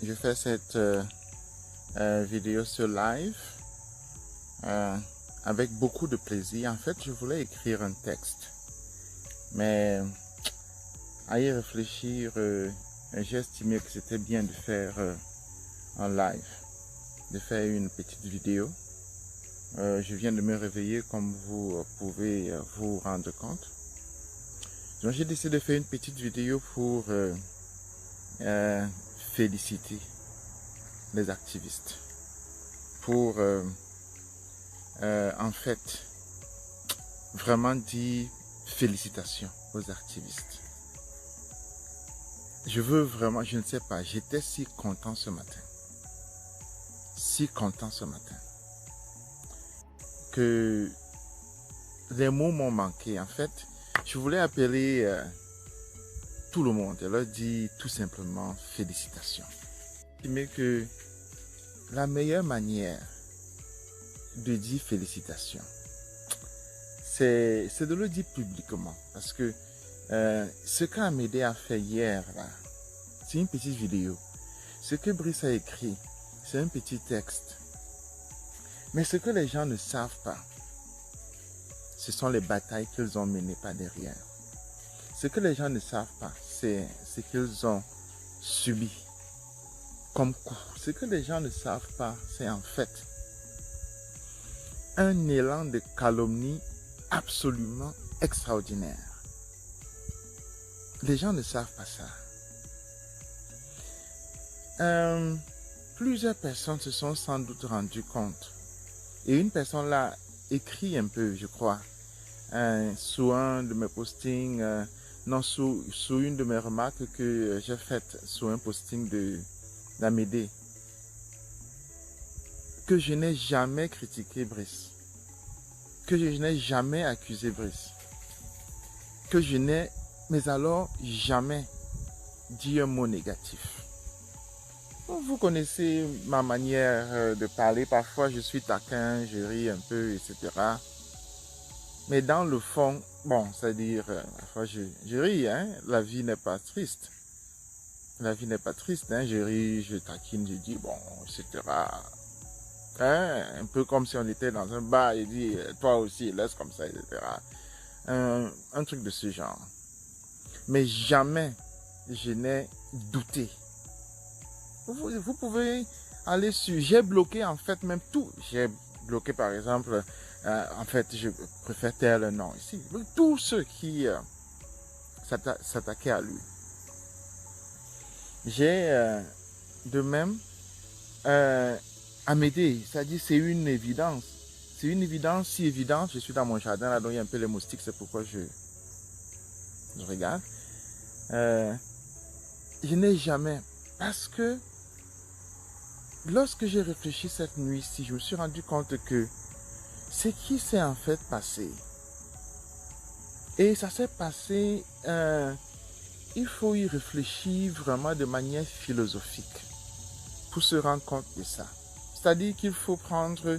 Je fais cette vidéo sur live avec beaucoup de plaisir. En fait, je voulais écrire un texte, mais à y réfléchir, j'ai estimé que c'était bien de faire en live, de faire une petite vidéo. Je viens de me réveiller, comme vous pouvez vous rendre compte. Donc j'ai décidé de faire une petite vidéo pour féliciter les activistes, pour en fait vraiment dire félicitations aux activistes. Je veux vraiment, je ne sais pas, j'étais si content ce matin, que les mots m'ont manqué. En fait, je voulais appeler tout le monde et leur dire tout simplement félicitations. Mais que la meilleure manière de dire félicitations, c'est de le dire publiquement. Parce que ce qu'Amédée a fait hier, c'est une petite vidéo. Ce que Brice a écrit, c'est un petit texte. Mais ce que les gens ne savent pas, ce sont les batailles qu'ils ont menées par derrière. Ce que les gens ne savent pas, c'est ce qu'ils ont subi comme coup. Ce que les gens ne savent pas, c'est en fait un élan de calomnie absolument extraordinaire. Les gens ne savent pas ça. Plusieurs personnes se sont sans doute rendues compte. Et une personne l'a écrit un peu, je crois, sous un de mes postings, sous une de mes remarques que j'ai faites sous un posting d'Amédée, que je n'ai jamais critiqué Brice, que je n'ai jamais accusé Brice, que je n'ai, mais alors jamais dit un mot négatif. Vous connaissez ma manière de parler, parfois je suis taquin, je ris un peu, etc. Mais dans le fond, bon, c'est-à-dire, parfois je ris, hein, la vie n'est pas triste. La vie n'est pas triste, hein, je ris, je taquine, je dis, bon, etc. Hein, un peu comme si on était dans un bar et dit, toi aussi, laisse comme ça, etc. Un truc de ce genre. Mais jamais je n'ai douté. Vous pouvez aller sur... J'ai bloqué en fait même tout. J'ai bloqué par exemple... en fait, je préfère taire le nom ici. Tous ceux qui s'attaquaient à lui. J'ai de même Amédée. C'est-à-dire c'est une évidence. C'est une évidence si évidente. Je suis dans mon jardin là, donc il y a un peu les moustiques. C'est pourquoi je regarde. Je n'ai jamais... Parce que lorsque j'ai réfléchi cette nuit-ci, je me suis rendu compte que ce qui s'est en fait passé, et ça s'est passé, il faut y réfléchir vraiment de manière philosophique pour se rendre compte de ça. C'est-à-dire qu'il faut prendre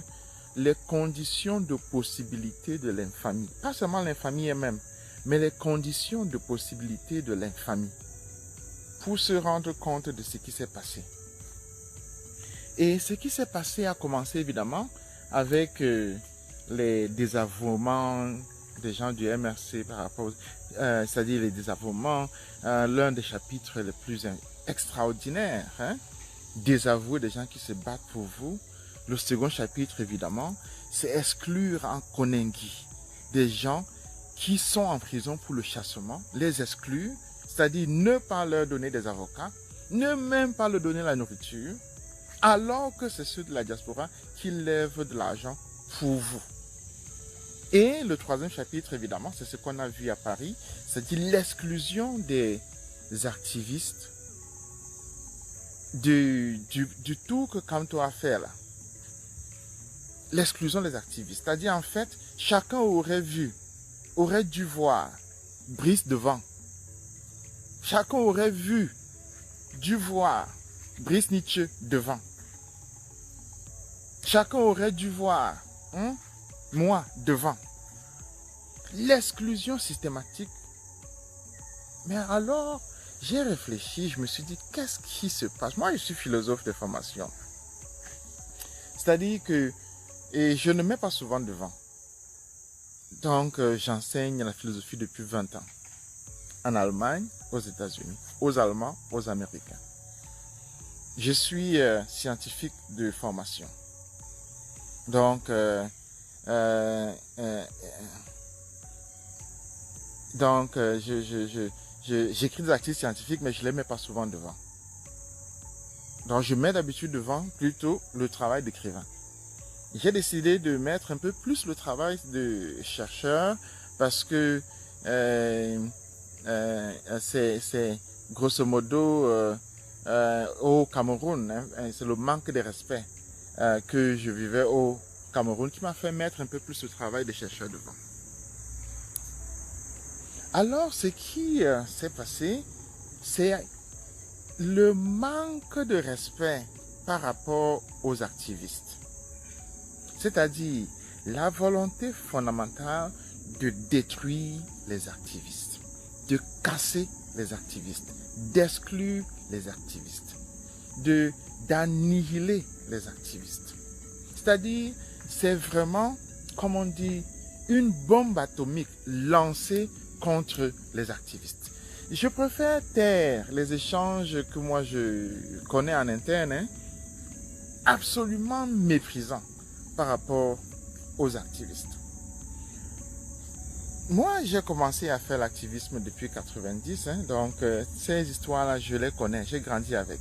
les conditions de possibilité de l'infamie. Pas seulement l'infamie elle-même, mais les conditions de possibilité de l'infamie pour se rendre compte de ce qui s'est passé. Et ce qui s'est passé a commencé évidemment avec les désavouements des gens du MRC par rapport, c'est-à-dire les désavouements, l'un des chapitres les plus extraordinaires, hein, désavouer des gens qui se battent pour vous. Le second chapitre évidemment, c'est exclure en Konengi des gens qui sont en prison pour le chassement, les exclure, c'est-à-dire ne pas leur donner des avocats, ne même pas leur donner la nourriture, alors que c'est ceux de la diaspora qui lèvent de l'argent pour vous. Et le troisième chapitre, évidemment, c'est ce qu'on a vu à Paris, c'est-à-dire l'exclusion des activistes du tour que Kanto a fait là. L'exclusion des activistes, c'est-à-dire en fait, chacun aurait dû voir Brice devant. Chacun aurait dû voir Brice Nietzsche devant. Chacun aurait dû voir moi devant. L'exclusion systématique. Mais alors, j'ai réfléchi, je me suis dit, qu'est-ce qui se passe? Moi, je suis philosophe de formation. C'est-à-dire que et je ne mets pas souvent devant. Donc, j'enseigne la philosophie depuis 20 ans. En Allemagne, aux États-Unis, aux Allemands, aux Américains. Je suis scientifique de formation. Donc, j'écris des articles scientifiques, mais je ne les mets pas souvent devant. Donc, je mets d'habitude devant plutôt le travail d'écrivain. J'ai décidé de mettre un peu plus le travail de chercheur parce que c'est grosso modo au Cameroun, hein, c'est le manque de respect que je vivais au Cameroun qui m'a fait mettre un peu plus le travail de chercheur devant. Alors, ce qui s'est passé, c'est le manque de respect par rapport aux activistes. C'est-à-dire la volonté fondamentale de détruire les activistes, de casser les activistes, d'exclure les activistes, d'annihiler les activistes. C'est-à-dire, c'est vraiment, comme on dit, une bombe atomique lancée contre les activistes. Je préfère taire les échanges que moi je connais en interne, hein, absolument méprisants par rapport aux activistes. Moi, j'ai commencé à faire l'activisme depuis 90, hein, donc ces histoires-là, je les connais, j'ai grandi avec.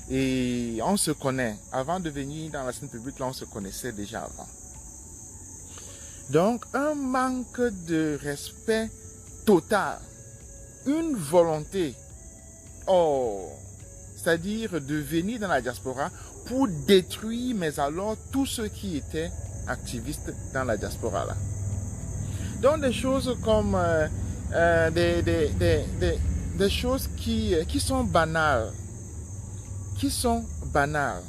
Et on se connaît. Avant de venir dans la scène publique, là, on se connaissait déjà avant. Donc, un manque de respect total, une volonté, c'est-à-dire de venir dans la diaspora pour détruire, mais alors, tous ceux qui étaient activistes dans la diaspora là. Donc, des choses comme des choses qui sont banales. Qui sont banales.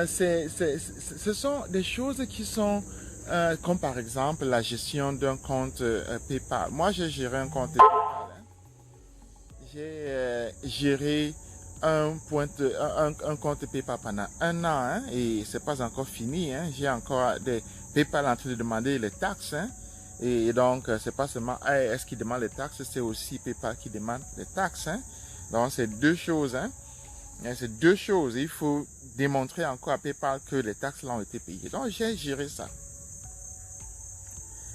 Ce sont des choses qui sont comme par exemple la gestion d'un compte PayPal. Moi, j'ai géré un compte PayPal. Hein. J'ai géré un compte PayPal pendant 1 an hein, et c'est pas encore fini. Hein. J'ai encore des PayPal en train de demander les taxes. Hein. Et donc, c'est pas seulement AES qui demande les taxes, c'est aussi PayPal qui demande les taxes. Hein. Donc, c'est deux choses. Hein. C'est deux choses. Il faut démontrer encore à PayPal que les taxes là ont été payées. Donc, j'ai géré ça.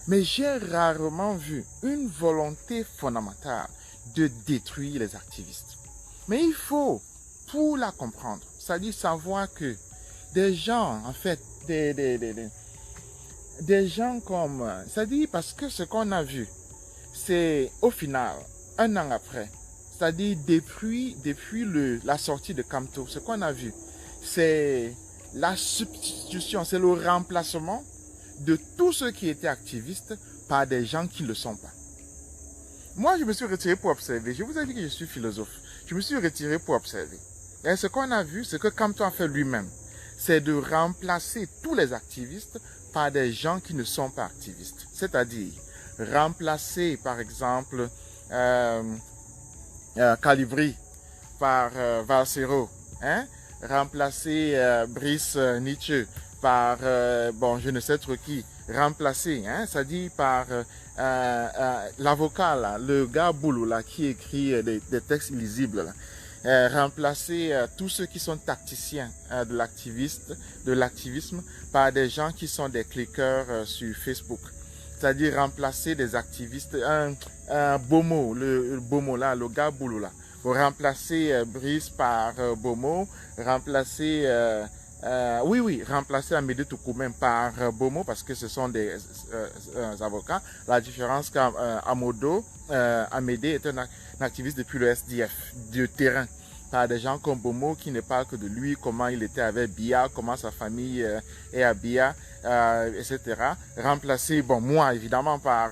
Mais j'ai rarement vu une volonté fondamentale de détruire les activistes. Mais il faut, pour la comprendre, c'est-à-dire savoir que des gens, en fait, des gens comme... C'est-à-dire parce que ce qu'on a vu, c'est au final, 1 an après, c'est-à-dire depuis la sortie de Camto, ce qu'on a vu, c'est la substitution, c'est le remplacement de tous ceux qui étaient activistes par des gens qui ne le sont pas. Moi, je me suis retiré pour observer. Je vous ai dit que je suis philosophe. Je me suis retiré pour observer. Et ce qu'on a vu, c'est que Camto a fait lui-même, c'est de remplacer tous les activistes par des gens qui ne sont pas activistes. C'est-à-dire, remplacer, par exemple, Calibri par Valsero, hein? Remplacer Brice Nietzsche par, je ne sais trop qui, remplacer, hein? Ça dit par l'avocat, là, le gars boulot, là, qui écrit des textes illisibles, là. Remplacer tous ceux qui sont tacticiens de l'activisme par des gens qui sont des cliqueurs sur Facebook. C'est-à-dire remplacer des activistes, un Bomo, le Bomo là, le gars boulot là. Vous remplacer Brice par Bomo, remplacer remplacer Amédée Toukoumen par Bomo parce que ce sont des avocats. La différence Amédée est un activiste depuis le SDF, du terrain, par des gens comme Bomo qui ne parlent que de lui, comment il était avec Bia, comment sa famille est à Bia, etc. Remplacé, moi évidemment par,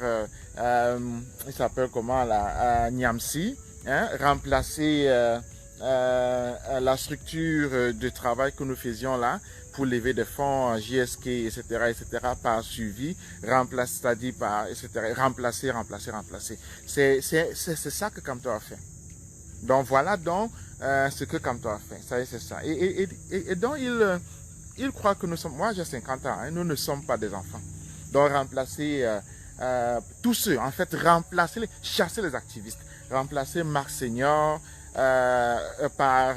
il s'appelle comment là, Niamsi, hein, remplacé la structure de travail que nous faisions là pour lever des fonds JSK, etc., par suivi, remplacer, c'est-à-dire par, etc., remplacer. C'est ça que Camto a fait. Donc voilà donc ce que Camto a fait. Ça y est, c'est ça. Et donc il croit que nous sommes, moi j'ai 50 ans, hein, nous ne sommes pas des enfants. Donc remplacer tous ceux, en fait, chasser les activistes, remplacer Marc Senior par,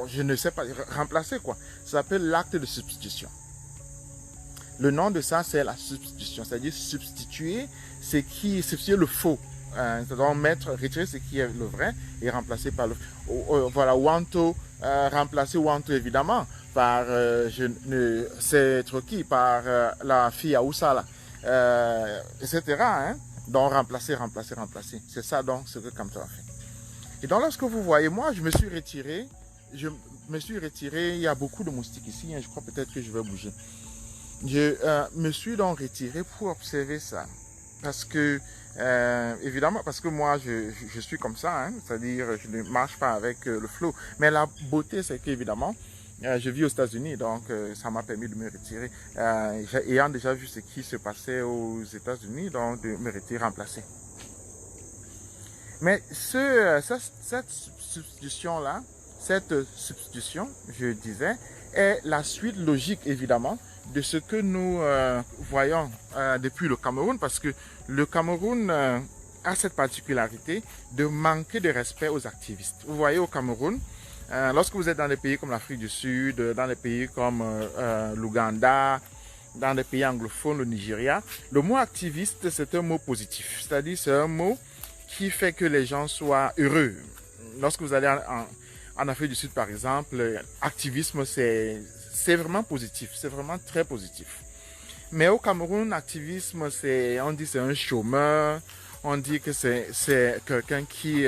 je ne sais pas, remplacer quoi. Ça s'appelle l'acte de substitution. Le nom de ça, c'est la substitution, c'est-à-dire substituer substituer le faux. C'est-à-dire retirer ce qui est le vrai et remplacer par le voilà, Wanto, remplacer Wanto évidemment par, c'est Troki, par la fille Aoussa, etc. Hein? Donc remplacer. C'est ça donc ce que Camto a fait. Et donc lorsque vous voyez, moi je me suis retiré, il y a beaucoup de moustiques ici, hein, je crois peut-être que je vais bouger. Je me suis donc retiré pour observer ça. Parce que, évidemment, parce que moi, je suis comme ça, hein, c'est-à-dire, je ne marche pas avec le flow. Mais la beauté, c'est qu'évidemment, je vis aux États-Unis, donc ça m'a permis de me retirer. Ayant déjà vu ce qui se passait aux États-Unis, donc de me retirer remplacé. Mais cette substitution-là, je disais, est la suite logique, évidemment, de ce que nous voyons depuis le Cameroun, parce que le Cameroun a cette particularité de manquer de respect aux activistes. Vous voyez au Cameroun, lorsque vous êtes dans des pays comme l'Afrique du Sud, dans des pays comme l'Ouganda, dans des pays anglophones, le Nigeria, le mot activiste, c'est un mot positif. C'est-à-dire, c'est un mot qui fait que les gens soient heureux. Lorsque vous allez en Afrique du Sud, par exemple, activisme, c'est vraiment positif, c'est vraiment très positif. Mais au Cameroun, activisme, on dit c'est un chômeur, on dit que c'est quelqu'un qui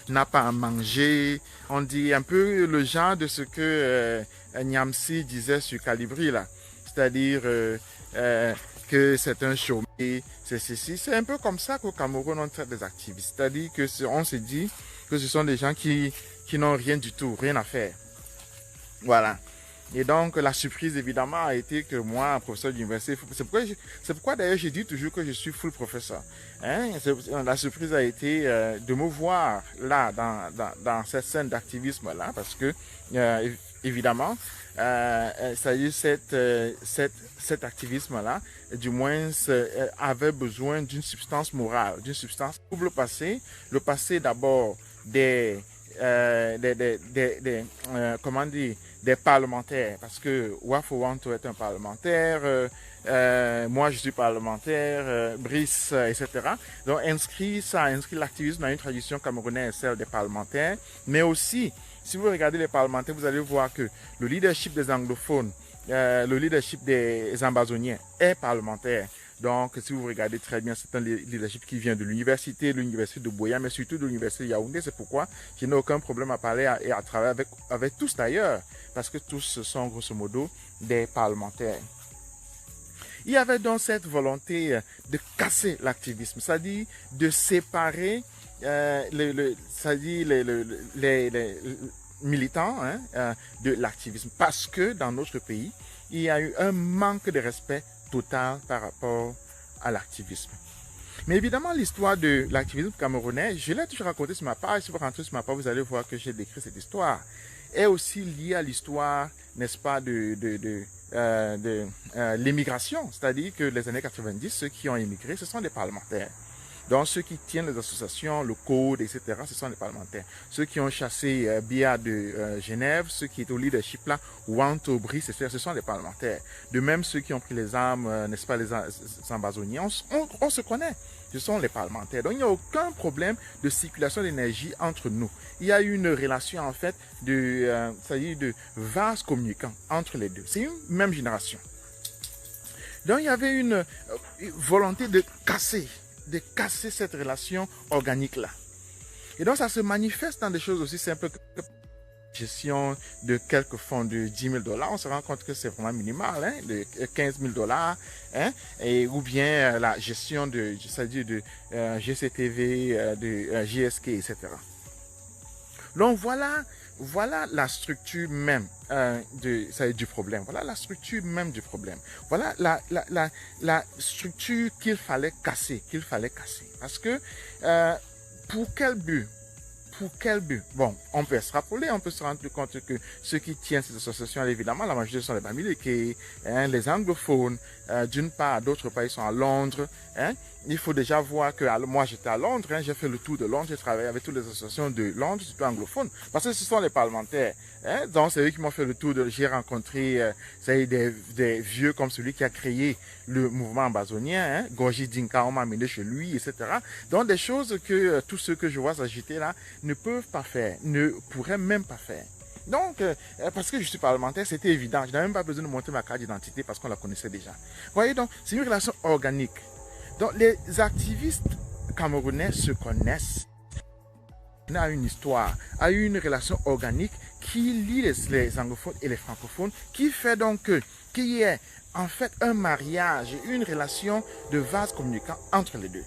n'a pas à manger, on dit un peu le genre de ce que Niamsi disait sur Calibri, là. C'est-à-dire que c'est un chômeur, c'est ceci. C'est un peu comme ça qu'au Cameroun, on traite des activistes. C'est-à-dire qu'on se dit que ce sont des gens qui n'ont rien du tout, rien à faire. Voilà. Et donc, la surprise, évidemment, a été que moi, professeur d'université, c'est pourquoi d'ailleurs, je dis toujours que je suis full professeur. Hein? La surprise a été de me voir là, dans cette scène d'activisme-là, parce que, évidemment, c'est-à-dire cet activisme-là, du moins, avait besoin d'une substance morale, d'une substance pour le passé d'abord comment dire, des parlementaires, parce que Wafo Wanto est un parlementaire, moi je suis parlementaire, Brice, etc. Donc inscrit l'activisme dans une tradition camerounaise, celle des parlementaires, mais aussi, si vous regardez les parlementaires, vous allez voir que le leadership des anglophones, le leadership des ambazoniens est parlementaire. Donc, si vous regardez très bien, c'est un leadership qui vient de l'université de Boya, mais surtout de l'université de Yaoundé. C'est pourquoi je n'ai aucun problème à parler et à travailler avec tous d'ailleurs, parce que tous sont grosso modo des parlementaires. Il y avait donc cette volonté de casser l'activisme, c'est-à-dire de séparer les militants de l'activisme, parce que dans notre pays, il y a eu un manque de respect total par rapport à l'activisme. Mais évidemment, l'histoire de l'activisme camerounais, je l'ai toujours raconté sur ma page. Si vous rentrez sur ma page, vous allez voir que j'ai décrit cette histoire. Est aussi liée à l'histoire, n'est-ce pas, de l'immigration. C'est-à-dire que les années 90, ceux qui ont immigré, ce sont des parlementaires. Donc, ceux qui tiennent les associations, le code, etc., ce sont les parlementaires. Ceux qui ont chassé Biya de Genève, ceux qui étaient au leadership là, Wanto, Brice, etc., ce sont les parlementaires. De même, ceux qui ont pris les armes, n'est-ce pas, les ambazoniens, on se connaît. Ce sont les parlementaires. Donc, il n'y a aucun problème de circulation d'énergie entre nous. Il y a une relation, en fait, c'est-à-dire de vases communicants entre les deux. C'est une même génération. Donc, il y avait une volonté de casser cette relation organique-là. Et donc, ça se manifeste dans des choses aussi simples que la gestion de quelques fonds de 10 000 $. On se rend compte que c'est vraiment minimal, hein, de 15 000 $, hein, ou bien la gestion c'est-à-dire de GCTV, de JSK, etc. Donc voilà la structure même du problème. Voilà la structure même du problème. Voilà la structure qu'il fallait casser. Parce que pour quel but? Pour quel but? Bon, on peut extrapoler, on peut se rendre compte que ceux qui tiennent ces associations, évidemment, la majorité sont les Bamileke, les anglophones, d'une part, d'autre part, ils sont à Londres. Il faut déjà voir que moi, j'étais à Londres, j'ai fait le tour de Londres, j'ai travaillé avec toutes les associations de Londres, surtout anglophones, parce que ce sont les parlementaires. Donc, c'est eux qui m'ont fait le tour j'ai rencontré des vieux comme celui qui a créé le mouvement ambazonien, Gorgi Dinka, on m'a amené chez lui, etc. Donc, des choses que tous ceux que je vois s'agiter là ne peuvent pas faire, ne pourraient même pas faire. Donc, parce que je suis parlementaire, c'était évident. Je n'avais même pas besoin de montrer ma carte d'identité parce qu'on la connaissait déjà. Vous voyez, donc, c'est une relation organique. Donc, les activistes camerounais se connaissent. On a une histoire, a eu une relation organique qui lie les anglophones et les francophones, qui fait donc qu'il y ait en fait un mariage, une relation de vase communicant entre les deux.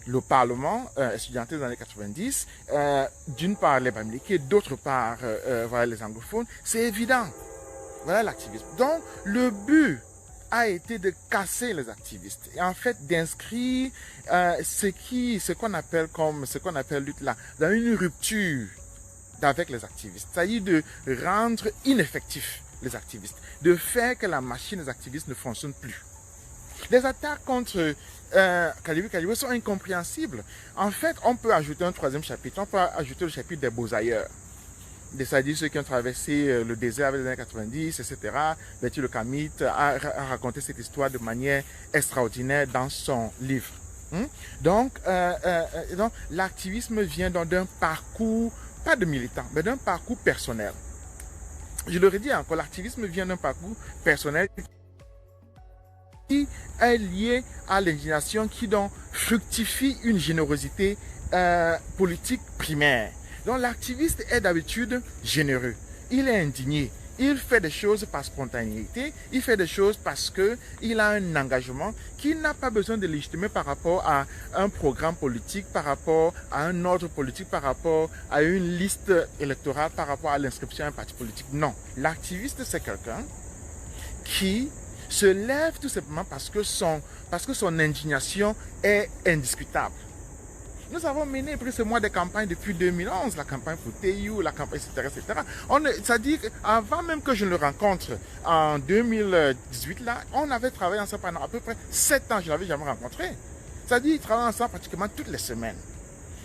Le Parlement estudiantin des années 90, d'une part les Bamileke, d'autre part voilà, les anglophones, c'est évident. Voilà l'activisme. Donc, le but a été de casser les activistes et en fait d'inscrire ce qu'on appelle lutte là dans une rupture avec les activistes, c'est-à-dire de rendre ineffectifs les activistes, de faire que la machine des activistes ne fonctionne plus. Les attaques contre Kalibu sont incompréhensibles. En fait, on peut ajouter un troisième chapitre, on peut ajouter le chapitre des beaux ailleurs. C'est-à-dire ceux qui ont traversé le désert avec les années 90, etc. Betty Le Camit a raconté cette histoire de manière extraordinaire dans son livre. Donc, l'activisme vient d'un parcours, pas de militant, mais d'un parcours personnel. Je le redis encore, l'activisme vient d'un parcours personnel qui est lié à l'indignation qui donc fructifie une générosité politique primaire. Donc l'activiste est d'habitude généreux, il est indigné, il fait des choses par spontanéité, il fait des choses parce qu'il a un engagement qu'il n'a pas besoin de légitimer par rapport à un programme politique, par rapport à un ordre politique, par rapport à une liste électorale, par rapport à l'inscription à un parti politique. Non, l'activiste c'est quelqu'un qui se lève tout simplement parce que son indignation est indiscutable. Nous avons mené ce mois de campagne depuis 2011, la campagne pour TU, la campagne, etc. C'est-à-dire qu'avant même que je le rencontre en 2018, là, on avait travaillé ensemble pendant à peu près 7 ans, je ne l'avais jamais rencontré. C'est-à-dire qu'ils travaillent ensemble pratiquement toutes les semaines.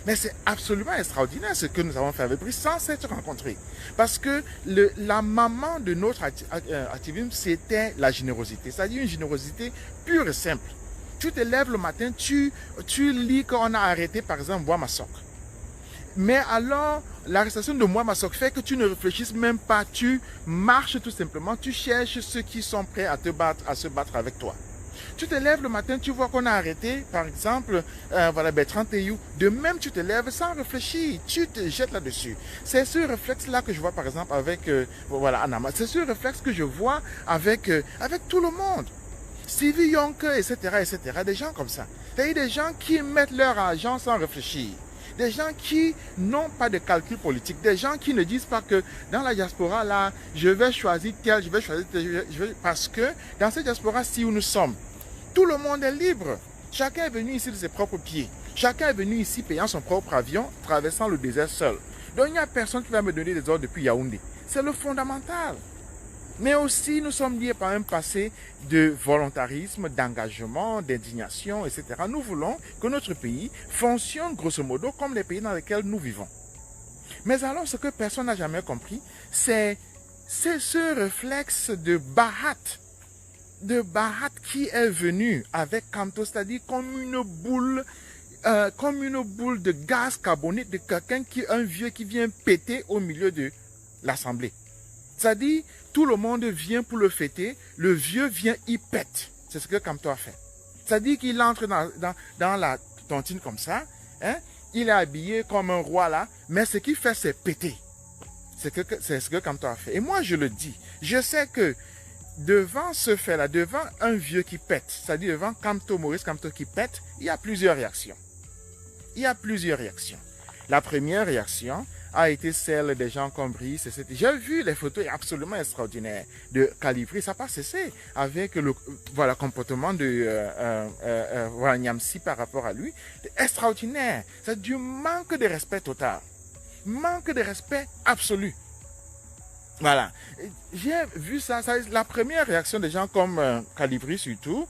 Mais c'est absolument extraordinaire ce que nous avons fait avec lui sans s'être rencontrés. Parce que la maman de notre activisme, c'était la générosité. C'est-à-dire une générosité pure et simple. Tu te lèves le matin, tu lis qu'on a arrêté par exemple Bois-Massok. Mais alors, l'arrestation de Bois-Massok fait que tu ne réfléchisses même pas, tu marches tout simplement, tu cherches ceux qui sont prêts à se battre avec toi. Tu te lèves le matin, tu vois qu'on a arrêté, par exemple, Bertrand Teyou. De même, tu te lèves sans réfléchir, tu te jettes là-dessus. C'est ce réflexe-là que je vois, par exemple, avec Anama. C'est ce réflexe que je vois avec tout le monde. Stevie Yonke, etc. Des gens comme ça. C'est-à-dire des gens qui mettent leur argent sans réfléchir. Des gens qui n'ont pas de calcul politique. Des gens qui ne disent pas que dans la diaspora, là, je vais choisir tel, parce que dans cette diaspora-ci où nous sommes, tout le monde est libre. Chacun est venu ici de ses propres pieds. Chacun est venu ici payant son propre avion, traversant le désert seul. Donc il n'y a personne qui va me donner des ordres depuis Yaoundé. C'est le fondamental. Mais aussi, nous sommes liés par un passé de volontarisme, d'engagement, d'indignation, etc. Nous voulons que notre pays fonctionne grosso modo comme les pays dans lesquels nous vivons. Mais alors, ce que personne n'a jamais compris, c'est ce réflexe de Bahat qui est venu avec Kanto, c'est-à-dire comme une boule de gaz carbonique de quelqu'un un vieux qui vient péter au milieu de l'assemblée. C'est-à-dire, tout le monde vient pour le fêter, le vieux vient, il pète. C'est ce que Kamto a fait. C'est-à-dire qu'il entre dans la tontine comme ça, il est habillé comme un roi là, mais ce qu'il fait, c'est péter. C'est ce que Kamto a fait. Et moi, je le dis, je sais que devant ce fait-là, devant un vieux qui pète, c'est-à-dire devant Maurice Kamto qui pète, il y a plusieurs réactions. La première réaction, a été celle des gens comme Brice. J'ai vu les photos absolument extraordinaires de Calibri. Ça n'a pas cessé avec le voilà, comportement de voilà, Niamsi par rapport à lui. Extraordinaire. C'est du manque de respect total. Manque de respect absolu. Voilà. J'ai vu ça, la première réaction des gens comme Calibri surtout,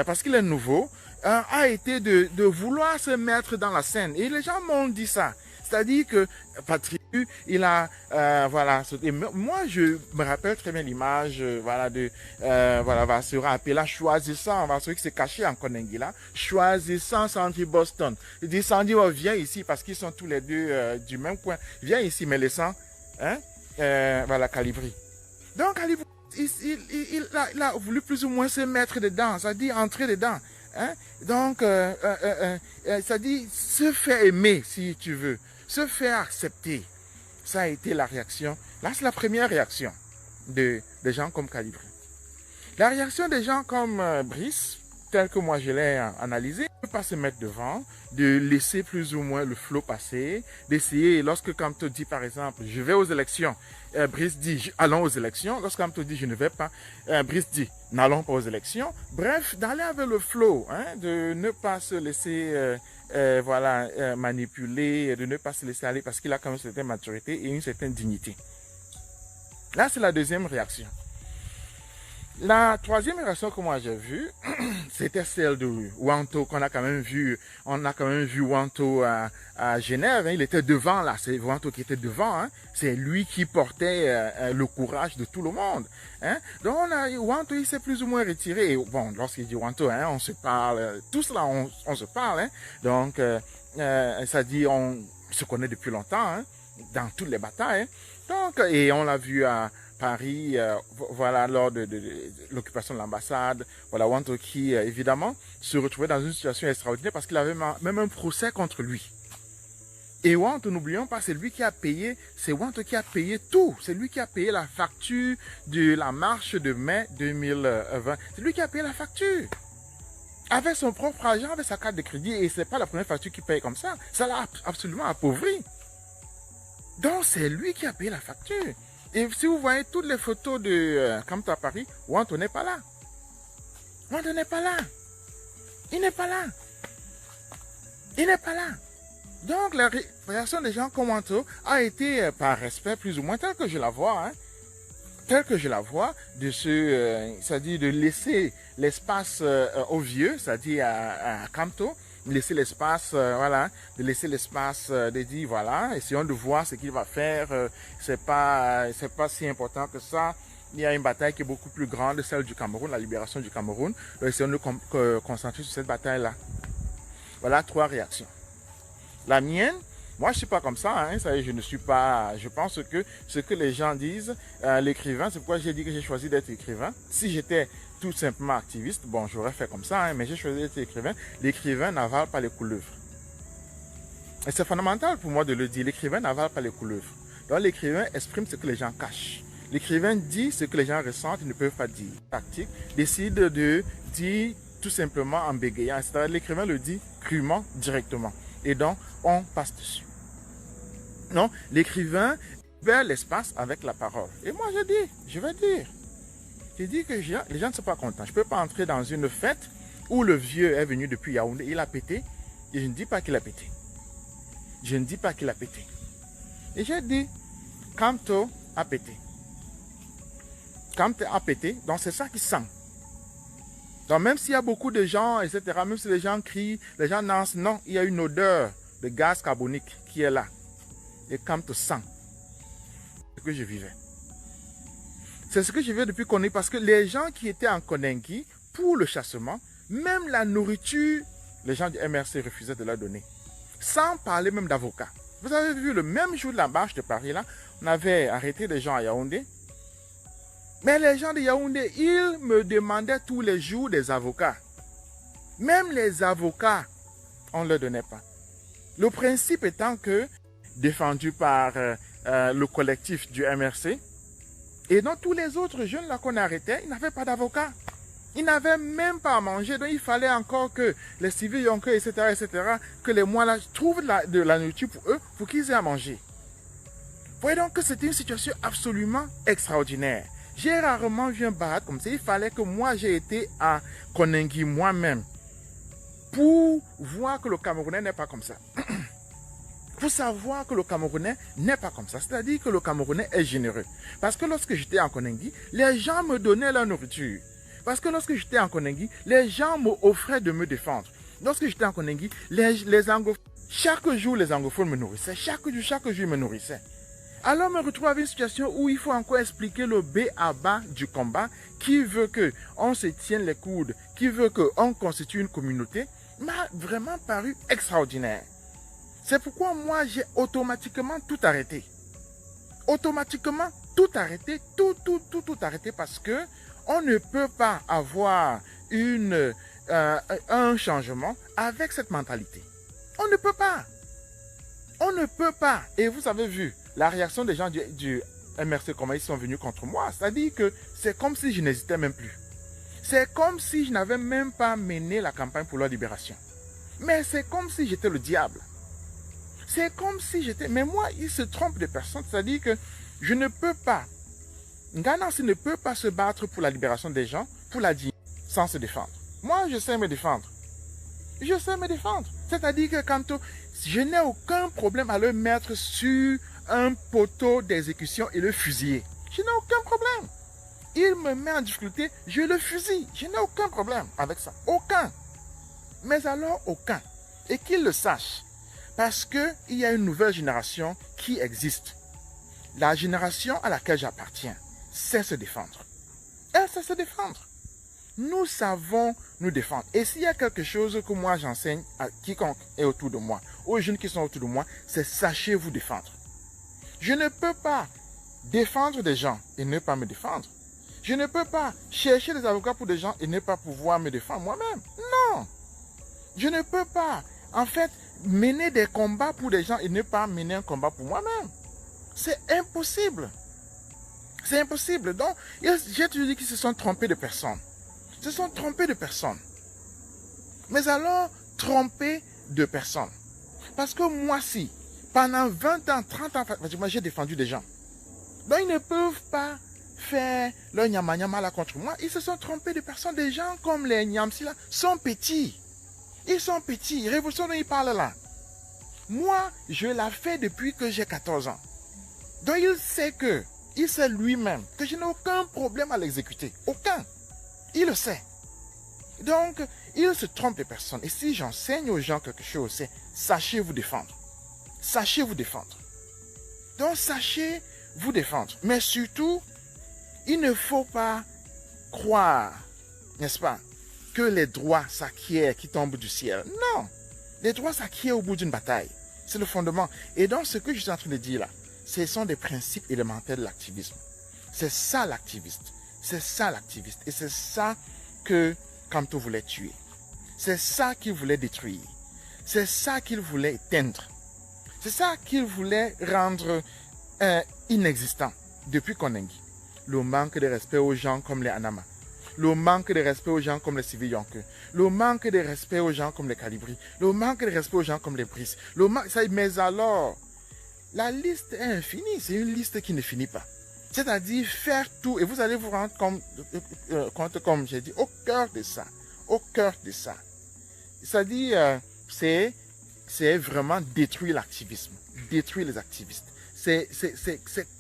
parce qu'il est nouveau, a été de vouloir se mettre dans la scène. Et les gens m'ont dit ça. C'est-à-dire que Patrick, il a, voilà, et moi je me rappelle très bien l'image, voilà, de, voilà, Vassura appelé choisissant, Vassura qui s'est caché en Konengila, choisissant Sandy Boston. Il dit Sandy, oh, viens ici parce qu'ils sont tous les deux du même coin. Viens ici, mais laissant, hein, voilà, Calibri. Donc Calibri, il a voulu plus ou moins se mettre dedans, c'est-à-dire entrer dedans. Hein? Donc, c'est-à-dire se faire aimer, si tu veux, se faire accepter. Ça a été la réaction. Là, c'est la première réaction des gens comme Calibri. La réaction des gens comme Brice, tel que moi je l'ai analysé, ne pas se mettre devant, de laisser plus ou moins le flot passer, d'essayer, lorsque Kamto dit par exemple, je vais aux élections, Brice dit, allons aux élections, lorsque Kamto dit, je ne vais pas, Brice dit, n'allons pas aux élections, bref, d'aller avec le flot, hein, de ne pas se laisser voilà, manipuler, de ne pas se laisser aller parce qu'il a quand même une certaine maturité et une certaine dignité. Là, c'est la deuxième réaction. La troisième réaction que moi j'ai vue, c'était celle de Wanto qu'on a quand même vu. On a quand même vu Wanto à Genève. Hein, il était devant là. C'est Wanto qui était devant. Hein, c'est lui qui portait le courage de tout le monde. Hein. Donc Wanto il s'est plus ou moins retiré. Et, bon, lorsqu'il dit Wanto, hein, on se parle. Tous là, on se parle. Hein, donc ça dit on se connaît depuis longtemps. Hein, dans toutes les batailles. Hein. Donc et on l'a vu à Paris, voilà, lors de l'occupation de l'ambassade, voilà, Wanto qui, évidemment, se retrouvait dans une situation extraordinaire parce qu'il avait même un procès contre lui. Et Wanto, n'oublions pas, c'est lui qui a payé, c'est Wanto qui a payé tout. C'est lui qui a payé la facture de la marche de mai 2020. C'est lui qui a payé la facture. Avec son propre argent, avec sa carte de crédit, et c'est pas la première facture qu'il paye comme ça. Ça l'a absolument appauvri. Donc, c'est lui qui a payé la facture. Et si vous voyez toutes les photos de Kamto à Paris, Wanto n'est pas là. Wanto n'est pas là. Il n'est pas là. Il n'est pas là. Donc la réaction des gens comme Wanto a été par respect plus ou moins tel que je la vois. Hein, tel que je la vois, de c'est-à-dire de laisser l'espace aux vieux, c'est-à-dire à Kamto. Laisser l'espace, voilà, de laisser l'espace, de dire, voilà, essayons de voir ce qu'il va faire, c'est pas si important que ça. Il y a une bataille qui est beaucoup plus grande, celle du Cameroun, la libération du Cameroun. Donc, essayons de concentrer sur cette bataille-là. Voilà 3 réactions. La mienne, moi je suis pas comme ça, hein, ça y est, je ne suis pas, je pense que ce que les gens disent, l'écrivain, c'est pourquoi j'ai dit que j'ai choisi d'être écrivain. Si j'étais tout simplement activiste, bon, j'aurais fait comme ça, hein, mais j'ai choisi d'être écrivain. L'écrivain n'avale pas les couleuvres. Et c'est fondamental pour moi de le dire, l'écrivain n'avale pas les couleuvres. Donc l'écrivain exprime ce que les gens cachent. L'écrivain dit ce que les gens ressentent et ne peuvent pas dire. Tactique, décide de dire tout simplement en bégayant. C'est-à-dire l'écrivain le dit crûment, directement. Et donc, on passe dessus. Non, l'écrivain libère l'espace avec la parole. Et moi, je vais dire. Je dis que les gens ne sont pas contents. Je ne peux pas entrer dans une fête où le vieux est venu depuis Yaoundé, il a pété. Et je ne dis pas qu'il a pété. Je ne dis pas qu'il a pété. Et j'ai dit, Kamto a pété. Kamto a pété, donc c'est ça qui sent. Donc même s'il y a beaucoup de gens, etc., même si les gens crient, les gens dansent, non, il y a une odeur de gaz carbonique qui est là. Et Kamto sent ce que je vivais. C'est ce que je vivais depuis Konengui, parce que les gens qui étaient en Konengui, pour le chassement, même la nourriture, les gens du MRC refusaient de leur donner. Sans parler même d'avocats. Vous avez vu, le même jour de la marche de Paris, là, on avait arrêté des gens à Yaoundé. Mais les gens de Yaoundé, ils me demandaient tous les jours des avocats. Même les avocats, on ne leur donnait pas. Le principe étant que, défendu par le collectif du MRC, et donc tous les autres jeunes là qu'on arrêtait, ils n'avaient pas d'avocat. Ils n'avaient même pas à manger, donc il fallait encore que les civils yonkers, etc., que les moines là trouvent de la nourriture pour eux, pour qu'ils aient à manger. Voyez donc que c'était une situation absolument extraordinaire. J'ai rarement vu un baraat comme ça. Il fallait que moi, j'ai été à Koningui moi-même pour voir que le Camerounais n'est pas comme ça. Pour savoir que le Camerounais n'est pas comme ça. C'est-à-dire que le Camerounais est généreux. Parce que lorsque j'étais en Koningui, les gens me donnaient leur nourriture. Parce que lorsque j'étais en Koningui, les gens m'offraient de me défendre. Lorsque j'étais en Koningui, les anglophones, chaque jour les anglophones me nourrissaient. Chaque jour ils me nourrissaient. Alors me retrouve avec une situation où il faut encore expliquer le B à bas du combat, qui veut qu'on se tienne les coudes, qui veut qu'on constitue une communauté, m'a vraiment paru extraordinaire. C'est pourquoi moi j'ai automatiquement tout arrêté. Automatiquement tout arrêté, tout arrêté, parce que on ne peut pas avoir un changement avec cette mentalité. On ne peut pas. On ne peut pas. Et vous avez vu la réaction des gens du MRC, comment ils sont venus contre moi. C'est-à-dire que c'est comme si je n'hésitais même plus. C'est comme si je n'avais même pas mené la campagne pour leur libération. Mais c'est comme si j'étais le diable. C'est comme si j'étais... Mais moi, ils se trompent de personne. C'est-à-dire que je ne peux pas... Nganansi ne peut pas se battre pour la libération des gens, pour la dignité, sans se défendre. Moi, je sais me défendre. Je sais me défendre. C'est-à-dire que quand je n'ai aucun problème à le mettre sur un poteau d'exécution et le fusiller. Je n'ai aucun problème. Il me met en difficulté, je le fusille. Je n'ai aucun problème avec ça. Aucun. Mais alors aucun. Et qu'il le sache. Parce qu'il y a une nouvelle génération qui existe. La génération à laquelle j'appartiens sait se défendre. Elle sait se défendre. Nous savons nous défendre. Et s'il y a quelque chose que moi j'enseigne à quiconque est autour de moi, aux jeunes qui sont autour de moi, c'est sachez vous défendre. Je ne peux pas défendre des gens et ne pas me défendre. Je ne peux pas chercher des avocats pour des gens et ne pas pouvoir me défendre moi-même. Non. Je ne peux pas, en fait, mener des combats pour des gens et ne pas mener un combat pour moi-même. C'est impossible. C'est impossible. Donc, j'ai toujours dit qu'ils se sont trompés de personnes. Ils se sont trompés de personnes. Mais alors, trompés de personnes. Parce que moi, si, pendant 20 ans, 30 ans, moi, j'ai défendu des gens. Donc, ils ne peuvent pas faire leur nyama là contre moi. Ils se sont trompés de personnes. Des gens comme les nyamsi là sont petits. Ils sont petits. Révolution dont ils parlent là. Moi, je l'ai fait depuis que j'ai 14 ans. Donc, il sait lui-même que je n'ai aucun problème à l'exécuter. Aucun. Il le sait. Donc, il se trompe de personnes. Et si j'enseigne aux gens quelque chose, c'est sachez vous défendre. Sachez vous défendre. Donc, sachez vous défendre. Mais surtout, il ne faut pas croire, n'est-ce pas, que les droits s'acquièrent qui tombent du ciel. Non. Les droits s'acquièrent au bout d'une bataille. C'est le fondement. Et donc, ce que je suis en train de dire là, ce sont des principes élémentaires de l'activisme. C'est ça l'activiste. C'est ça l'activiste. Et c'est ça que Kamto voulait tuer. C'est ça qu'il voulait détruire. C'est ça qu'il voulait éteindre. C'est ça qu'il voulait rendre inexistant depuis Koningui. Le manque de respect aux gens comme les Anama. Le manque de respect aux gens comme les Sylvie Yonke. Le manque de respect aux gens comme les Calibri. Le manque de respect aux gens comme les Brice. Mais alors, la liste est infinie. C'est une liste qui ne finit pas. C'est-à-dire faire tout. Et vous allez vous rendre compte, comme j'ai dit, au cœur de ça. Au cœur de ça. C'est-à-dire, c'est vraiment détruire l'activisme. Détruire les activistes. C'est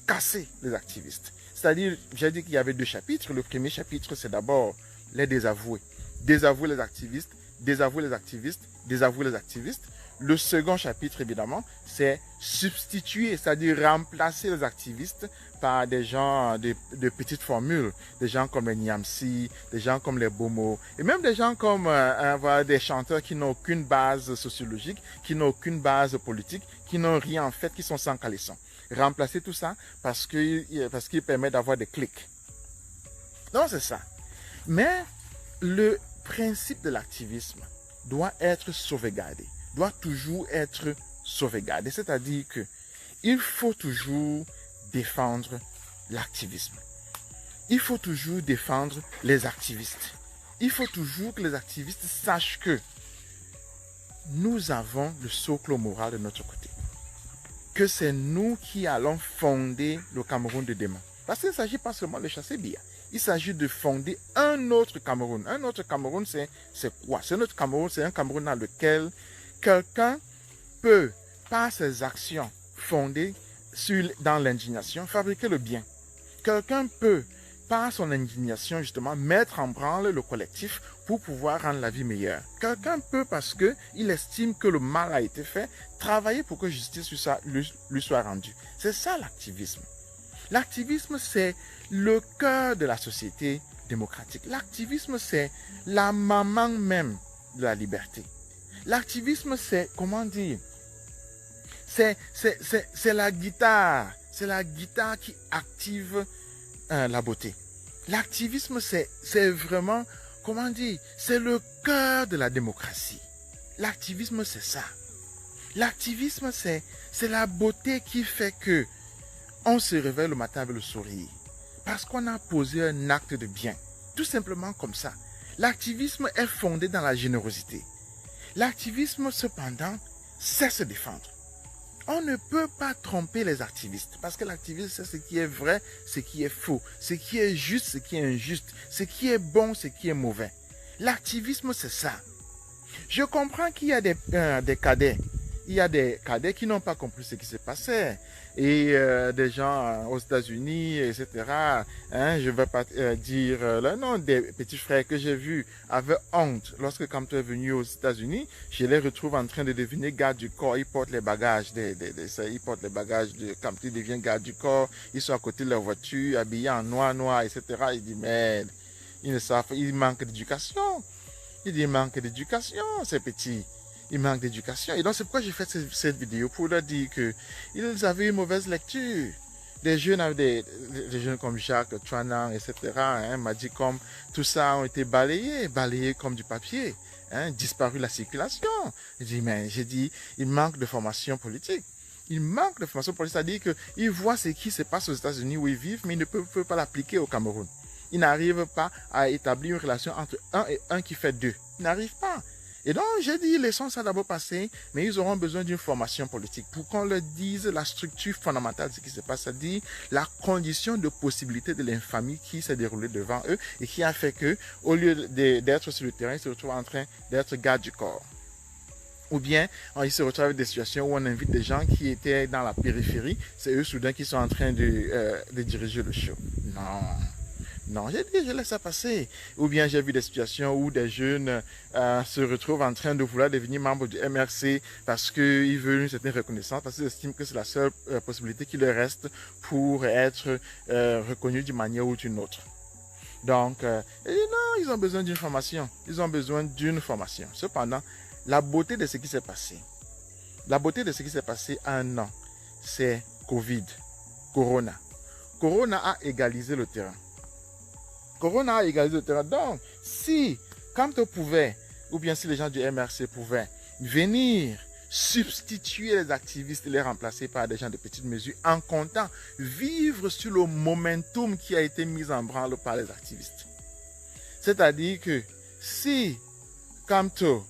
casser les activistes. C'est-à-dire, j'ai dit qu'il y avait 2 chapitres. Le premier chapitre, c'est d'abord les désavouer. Désavouer les activistes, désavouer les activistes, désavouer les activistes. Le second chapitre, évidemment, c'est substituer, c'est-à-dire remplacer les activistes par des gens de petites formules. Des gens comme les Niamsi, des gens comme les Bomo, et même des gens comme des chanteurs qui n'ont aucune base sociologique, qui n'ont aucune base politique, qui n'ont rien en fait, qui sont sans caleçon. Remplacer tout ça parce qu'il permet d'avoir des clics. Donc c'est ça. Mais le principe de l'activisme doit être sauvegardé, doit toujours être sauvegardé. C'est-à-dire que il faut toujours défendre l'activisme. Il faut toujours défendre les activistes. Il faut toujours que les activistes sachent que nous avons le socle moral de notre côté. que c'est nous qui allons fonder le Cameroun de demain. Parce qu'il ne s'agit pas seulement de chasser Biya. Il s'agit de fonder un autre Cameroun. Un autre Cameroun, c'est quoi? C'est notre Cameroun, c'est un Cameroun dans lequel quelqu'un peut, par ses actions fondées dans l'indignation, fabriquer le bien. Quelqu'un peut, par son indignation, justement, mettre en branle le collectif pour pouvoir rendre la vie meilleure. Quelqu'un peut, parce qu'il estime que le mal a été fait, travailler pour que justice lui soit rendue. C'est ça l'activisme. L'activisme, c'est le cœur de la société démocratique. L'activisme, c'est la maman même de la liberté. L'activisme, c'est, comment dire, c'est la guitare. C'est la guitare qui active la beauté. L'activisme, c'est vraiment, comment dire, c'est le cœur de la démocratie. L'activisme, c'est ça. L'activisme, c'est la beauté qui fait que on se réveille le matin avec le sourire. Parce qu'on a posé un acte de bien. Tout simplement comme ça. L'activisme est fondé dans la générosité. L'activisme, cependant, sait se défendre. On ne peut pas tromper les activistes. Parce que l'activisme, c'est ce qui est vrai, ce qui est faux. Ce qui est juste, ce qui est injuste. Ce qui est bon, ce qui est mauvais. L'activisme, c'est ça. Je comprends qu'il y a des cadets. Il y a des cadets qui n'ont pas compris ce qui se passait. Et des gens aux États-Unis, etc. Je ne vais pas dire le nom des petits frères que j'ai vus avaient honte. Lorsque Kamto est venu aux États-Unis, je les retrouve en train de devenir garde du corps. Ils portent les bagages. Ils portent les bagages de Kamto. Ils deviennent garde du corps. Ils sont à côté de leur voiture, habillés en noir, etc. Il dit, mais ils ne savent pas. Ils manquent d'éducation. Il dit, ils manquent d'éducation, ces petits. Ils manquent d'éducation. Et donc, c'est pourquoi j'ai fait cette vidéo pour leur dire qu'ils avaient une mauvaise lecture. Des jeunes, des jeunes comme Jacques, Tchanan, etc., Madi comme tout ça ont été balayés comme du papier, disparu la circulation. J'ai dit, il manque de formation politique. Il manque de formation politique, c'est-à-dire qu'ils voient ce qui se passe aux États-Unis où ils vivent, mais ils ne peuvent pas l'appliquer au Cameroun. Ils n'arrivent pas à établir une relation entre un et un qui fait deux. Ils n'arrivent pas. Et donc, j'ai dit, laissons ça d'abord passer, mais ils auront besoin d'une formation politique pour qu'on leur dise la structure fondamentale de ce qui se passe, c'est-à-dire la condition de possibilité de l'infamie qui s'est déroulée devant eux et qui a fait que, au lieu d'être sur le terrain, ils se retrouvent en train d'être garde du corps. Ou bien, ils se retrouvent avec des situations où on invite des gens qui étaient dans la périphérie, c'est eux soudain qui sont en train de diriger le show. Non, j'ai dit, je laisse ça passer. Ou bien j'ai vu des situations où des jeunes se retrouvent en train de vouloir devenir membres du MRC parce qu'ils veulent une certaine reconnaissance, parce qu'ils estiment que c'est la seule possibilité qui leur reste pour être reconnus d'une manière ou d'une autre. Donc, non, ils ont besoin d'une formation. Ils ont besoin d'une formation. Cependant, la beauté de ce qui s'est passé, à un an, c'est Covid, Corona. Corona a égalisé le terrain. Donc, si Kamto pouvait, ou bien si les gens du MRC pouvaient venir substituer les activistes et les remplacer par des gens de petites mesures en comptant vivre sur le momentum qui a été mis en branle par les activistes. C'est-à-dire que si Kamto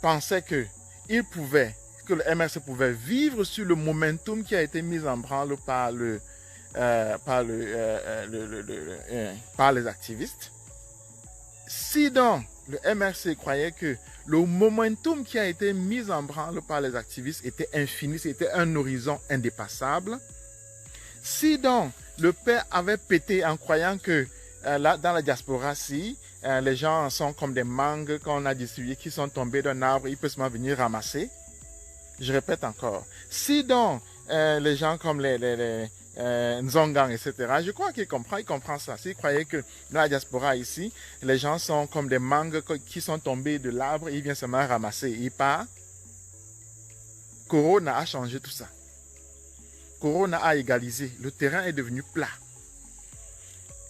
pensait que le MRC pouvait vivre sur le momentum qui a été mis en branle par les activistes. Si donc le MRC croyait que le momentum qui a été mis en branle par les activistes était infini, c'était un horizon indépassable, si donc le père avait pété en croyant que là, dans la diaspora, si les gens sont comme des mangues qu'on a distribués, qui sont tombés d'un arbre, ils peuvent seulement venir ramasser. Je répète encore. Si donc les gens comme les Nzongang, etc. Je crois qu'il comprend ça. S'il croyait que dans la diaspora ici, les gens sont comme des mangues qui sont tombés de l'arbre, il vient seulement ramasser. Il part. Corona a changé tout ça. Corona a égalisé. Le terrain est devenu plat.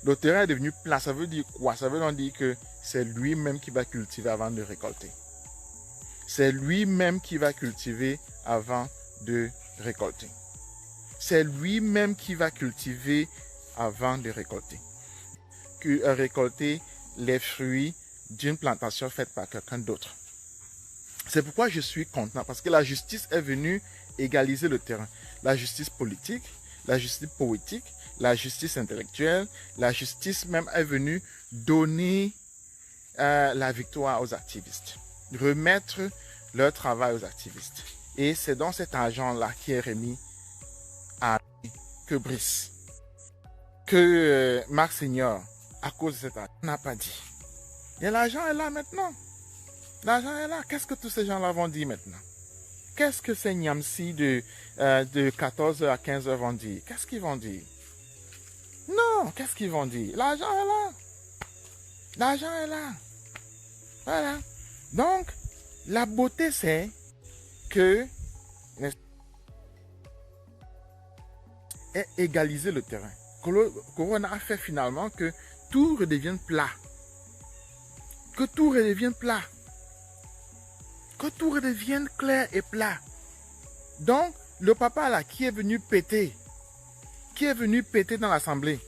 Le terrain est devenu plat. Ça veut dire quoi? Ça veut dire que c'est lui-même qui va cultiver avant de récolter. C'est lui-même qui va cultiver avant de récolter. C'est lui-même qui va cultiver avant de récolter. Récolter les fruits d'une plantation faite par quelqu'un d'autre. C'est pourquoi je suis content, parce que la justice est venue égaliser le terrain. La justice politique, la justice poétique, la justice intellectuelle, la justice même est venue donner la victoire aux activistes, remettre leur travail aux activistes. Et c'est dans cet argent-là qui est remis à que Brice, que Marc Senior, à cause de cet argent, n'a pas dit. Et l'argent est là maintenant. L'argent est là. Qu'est-ce que tous ces gens-là vont dire maintenant? Qu'est-ce que ces Niamsi de 14h à 15h vont dire? Qu'est-ce qu'ils vont dire? Non, qu'est-ce qu'ils vont dire? L'argent est là. L'argent est là. Voilà. Donc, la beauté, c'est que est égaliser le terrain. Corona a fait finalement que tout redevienne plat. Que tout redevienne plat. Que tout redevienne clair et plat. Donc, le papa là qui est venu péter dans l'assemblée,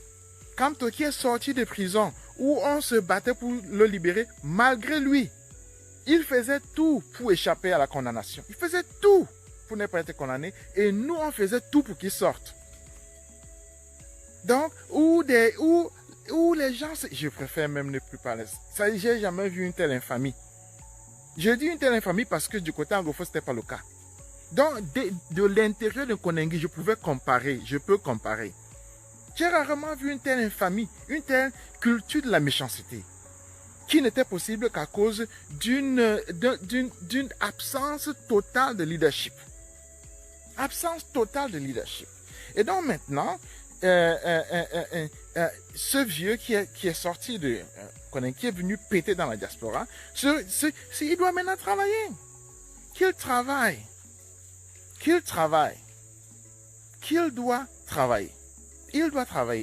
qui est sorti de prison, où on se battait pour le libérer, malgré lui, il faisait tout pour échapper à la condamnation. Il faisait tout pour ne pas être condamné, et nous, on faisait tout pour qu'il sorte. Donc, où les gens, je préfère même ne plus parler. Ça, j'ai jamais vu une telle infamie. Je dis une telle infamie parce que du côté anglophone, ce n'était pas le cas. Donc, de l'intérieur de Koningui, je peux comparer. J'ai rarement vu une telle infamie, une telle culture de la méchanceté, qui n'était possible qu'à cause d'une absence totale de leadership. Absence totale de leadership. Et donc maintenant, ce vieux qui est sorti de Koningui, qui est venu péter dans la diaspora, il doit maintenant travailler. Qu'il travaille. Il doit travailler.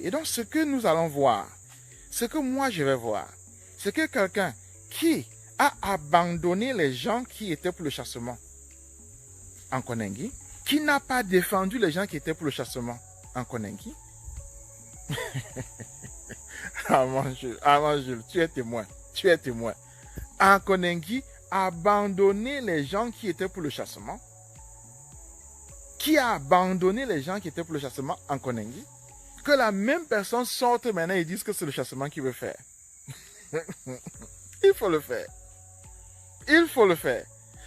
Et donc, ce que nous allons voir, ce que moi je vais voir, c'est que quelqu'un qui a abandonné les gens qui étaient pour le chassement en Koningui, qui n'a pas défendu les gens qui étaient pour le chassement en Koningui. Jules, tu es témoin. En Koningui, abandonner les gens qui étaient pour le chassement. Qui a abandonné les gens qui étaient pour le chassement en Koningui, que la même personne sorte maintenant et dise que c'est le chassement qu'il veut faire. Il faut le faire.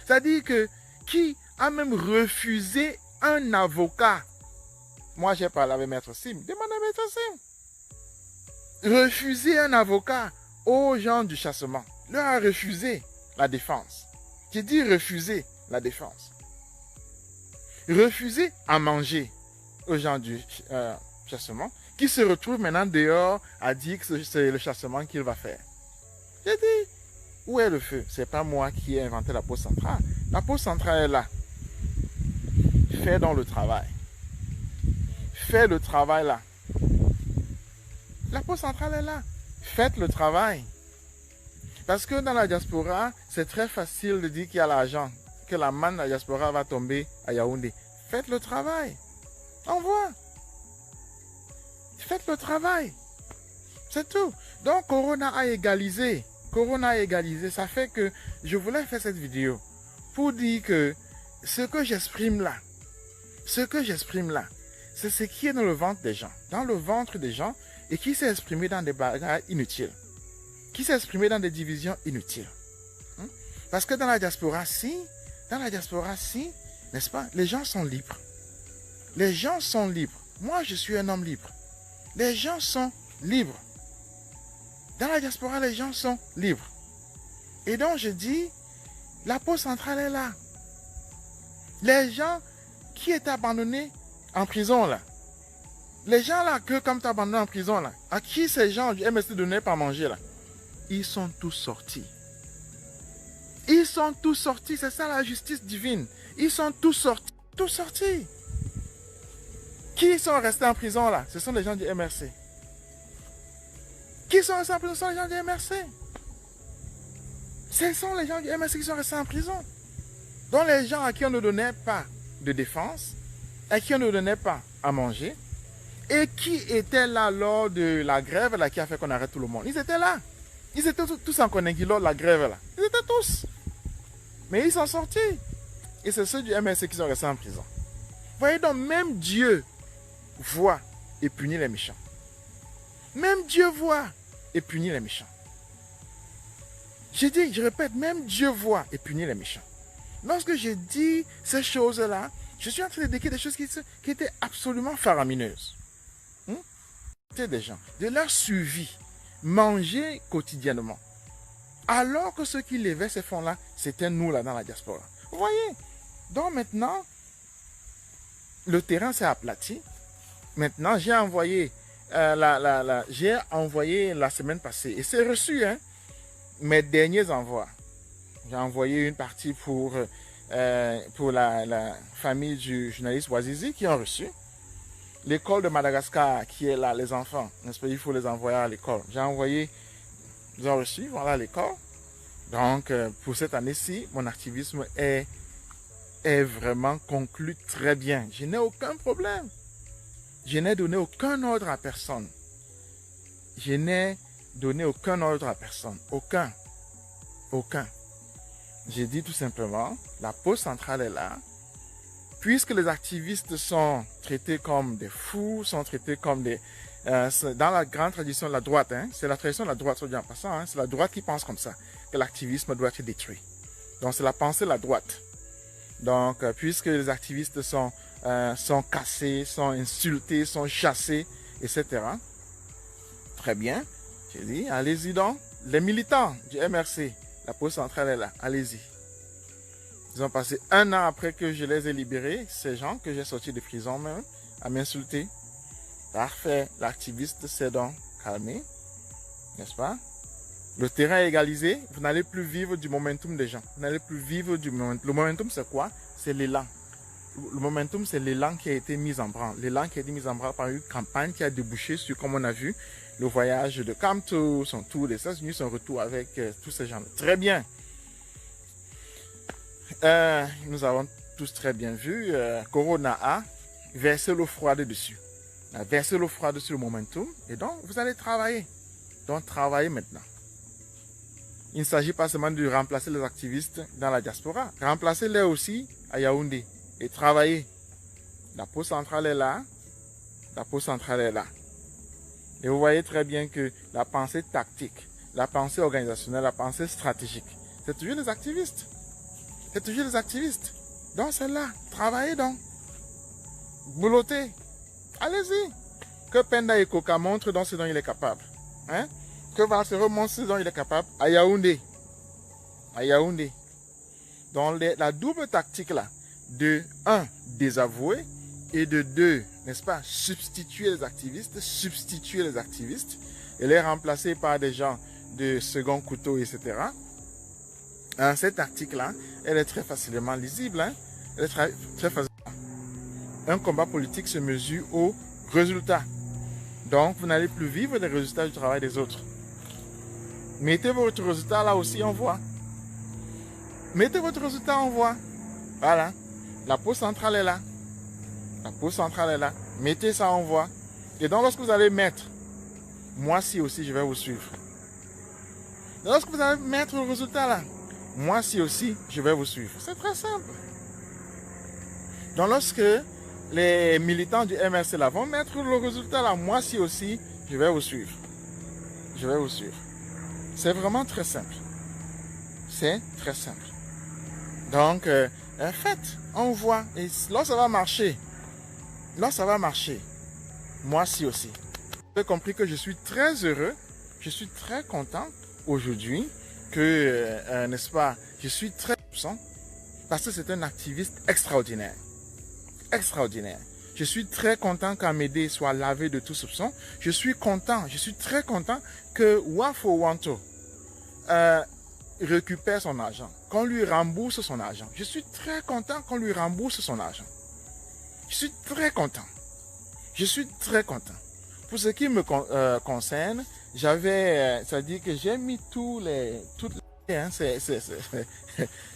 C'est-à-dire que qui a même refusé un avocat. Moi, j'ai parlé avec Maître Sim. Demande à Maître Sim. Refuser un avocat aux gens du chassement. Leur a refusé la défense. J'ai dit refuser la défense. Refuser à manger aux gens du chassement, qui se retrouvent maintenant dehors à dire que c'est le chassement qu'il va faire. J'ai dit, où est le feu? C'est pas moi qui ai inventé la pause centrale. La pause centrale est là. Fais donc le travail. Fais le travail là. La pause centrale est là. Faites le travail. Parce que dans la diaspora, c'est très facile de dire qu'il y a l'argent, que la manne de la diaspora va tomber à Yaoundé. Faites le travail. Envoie. Faites le travail. C'est tout. Donc, Corona a égalisé. Ça fait que je voulais faire cette vidéo pour dire que ce que j'exprime là, c'est ce qui est dans le ventre des gens, et qui s'est exprimé dans des bagarres inutiles, qui s'est exprimé dans des divisions inutiles. Parce que dans la diaspora, n'est-ce pas, les gens sont libres. Moi, je suis un homme libre. Les gens sont libres. Dans la diaspora, les gens sont libres. Et donc, je dis, la pause centrale est là. Les gens qui étaient abandonnés en prison, là. Les gens là, comme tu as abandonné en prison, là, à qui ces gens du MST donnaient pas manger, là, ils sont tous sortis. C'est ça la justice divine. Ils sont tous sortis. Qui sont restés en prison, là? Ce sont les gens du MRC. Qui sont restés en prison? Ce sont les gens du MRC. Ce sont les gens du MRC qui sont restés en prison. Donc les gens à qui on ne donnait pas de défense, à qui on ne donnait pas à manger, et qui étaient là lors de la grève là, qui a fait qu'on arrête tout le monde. Ils étaient là. Ils étaient tous en Koningui lors de la grève là. Ils étaient tous. Mais ils sont sortis. Et c'est ceux du MSC qui sont restés en prison. Voyez donc, même Dieu voit et punit les méchants. Même Dieu voit et punit les méchants. Je répète, même Dieu voit et punit les méchants. Lorsque je dis ces choses-là, je suis en train de décrire des choses qui étaient absolument faramineuses. C'était des gens, de leur survie, manger quotidiennement. Alors que ceux qui levaient ces fonds-là, c'était nous là dans la diaspora. Vous voyez? Donc maintenant, le terrain s'est aplati. Maintenant, j'ai envoyé la semaine passée, et c'est reçu, hein, mes derniers envois. J'ai envoyé une partie pour la famille du journaliste Wazizi qui ont reçu. L'école de Madagascar qui est là, les enfants, n'est-ce pas, il faut les envoyer à l'école. J'ai envoyé, ils ont reçu, voilà l'école. Donc, pour cette année-ci, mon activisme est vraiment conclu très bien. Je n'ai aucun problème. Je n'ai donné aucun ordre à personne. Je n'ai donné aucun ordre à personne. Aucun. J'ai dit tout simplement, la pause centrale est là. Puisque les activistes sont traités comme des fous, sont traités comme des... dans la grande tradition de la droite, hein, c'est la tradition de la droite, en passant, hein, c'est la droite qui pense comme ça, que l'activisme doit être détruit. Donc c'est la pensée de la droite. Donc puisque les activistes sont cassés, sont insultés, sont chassés, etc. Très bien, j'ai dit, allez-y donc. Les militants du MRC, la pause centrale est là, allez-y. Ils ont passé 1 an après que je les ai libérés, ces gens que j'ai sortis de prison même, à m'insulter. Parfait, l'activiste s'est donc calmé, n'est-ce pas? Le terrain est égalisé, vous n'allez plus vivre du momentum des gens. Vous n'allez plus vivre du momentum. Le momentum, c'est quoi? C'est l'élan. Le momentum, c'est l'élan qui a été mis en branle. L'élan qui a été mis en branle par une campagne qui a débouché sur, comme on a vu, le voyage de Kamto, son tour des États-Unis, son retour avec tous ces gens-là. Très bien. Nous avons tous très bien vu, Corona a versé l'eau froide dessus. A versé l'eau froide sur le momentum. Et donc, vous allez travailler. Donc, travaillez maintenant. Il ne s'agit pas seulement de remplacer les activistes dans la diaspora. Remplacez-les aussi à Yaoundé. Et travaillez. La pause centrale est là. La pause centrale est là. Et vous voyez très bien que la pensée tactique, la pensée organisationnelle, la pensée stratégique, c'est toujours les activistes. C'est toujours les activistes. Donc c'est là. Travaillez donc. Boulotez. Allez-y. Que Penda et Koka montrent dans ce dont il est capable. Hein? Que Valsero montre ce dont il est capable à Yaoundé. À Yaoundé. Dans la double tactique là, de 1, désavouer, et de 2, n'est-ce pas, substituer les activistes, et les remplacer par des gens de second couteau, etc. Cette tactique-là, elle est très facilement lisible. Hein? Elle est très facilement. Un combat politique se mesure aux résultats. Donc, vous n'allez plus vivre les résultats du travail des autres. Mettez votre résultat là aussi en voie. Mettez votre résultat en voie. Voilà. La pause centrale est là. La pause centrale est là. Mettez ça en voie. Et donc, lorsque vous allez mettre, moi ci aussi, je vais vous suivre. Et lorsque vous allez mettre le résultat là, moi ci aussi, je vais vous suivre. C'est très simple. Donc, lorsque les militants du MRC là vont mettre le résultat là, moi ci aussi, je vais vous suivre. Je vais vous suivre. C'est vraiment très simple. C'est très simple. Donc, faites, on voit. Et là, ça va marcher. Là, ça va marcher. Moi ci aussi. Vous avez compris que je suis très heureux. Je suis très content aujourd'hui que, n'est-ce pas, je suis très content parce que c'est un activiste extraordinaire. Extraordinaire. Je suis très content qu'Amédée soit lavé de tout soupçon. Je suis très content que Wafo Wanto récupère son argent, qu'on lui rembourse son argent. Je suis très content qu'on lui rembourse son argent. Je suis très content. Je suis très content. Pour ce qui me concerne, c'est-à-dire que j'ai mis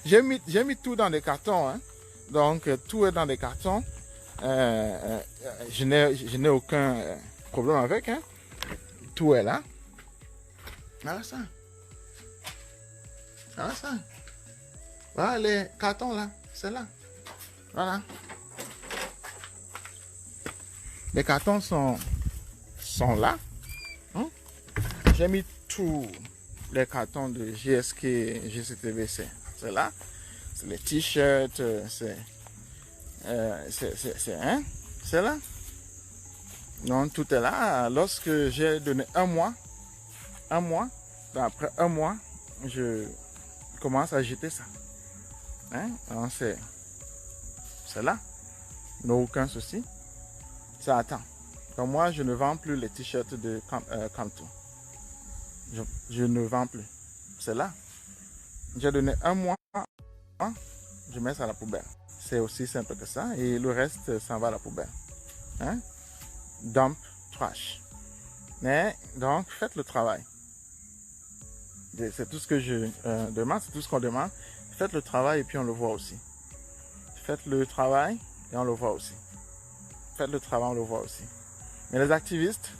j'ai mis tout dans des cartons. Hein. Donc, tout est dans des cartons. Je n'ai aucun problème avec. Hein. Tout est là. Voilà ça. Voilà ça. Voilà les cartons là. C'est là. Voilà. Les cartons sont là. Hein? J'ai mis tous les cartons de GSK et GCTV, c'est là. C'est les t-shirts, c'est là. Donc tout est là. Lorsque j'ai donné un mois, après un mois, je commence à jeter ça. Hein? Donc c'est là. Il n'y a aucun souci. Ça attend. Donc moi, je ne vends plus les t-shirts de Kanto. Je ne vends plus. C'est là. J'ai donné un mois, je mets ça à la poubelle. C'est aussi simple que ça. Et le reste, ça va à la poubelle. Hein? Dump, trash. Mais donc, faites le travail. C'est tout ce que je demande, c'est tout ce qu'on demande. Faites le travail et puis on le voit aussi. Faites le travail et on le voit aussi. Faites le travail, on le voit aussi. Mais les activistes,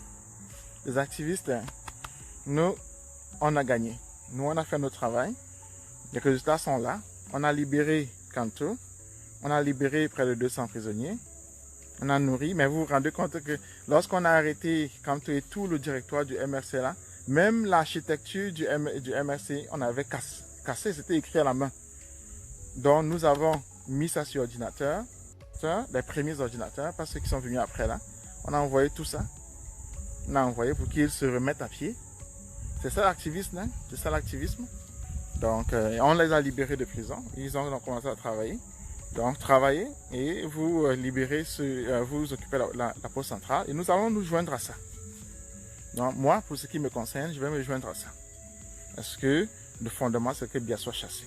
nous, on a gagné. Nous, on a fait notre travail. Les résultats sont là. On a libéré Kanto. On a libéré près de 200 prisonniers. On a nourri. Mais vous vous rendez compte que lorsqu'on a arrêté Kanto et tout le directoire du MRC là, même l'architecture du MRC, on avait cassé. C'était écrit à la main. Donc, nous avons mis ça sur ordinateur. Les premiers ordinateurs, pas ceux qui sont venus après là. On a envoyé tout ça. On a envoyé pour qu'ils se remettent à pied. C'est ça l'activisme, hein? C'est ça l'activisme. Donc, on les a libérés de prison. Ils ont commencé à travailler. Donc, travaillez et vous libérez vous occupez la poste centrale. Et nous allons nous joindre à ça. Donc, moi, pour ce qui me concerne, je vais me joindre à ça. Parce que le fondement, c'est que Biya soit chassé.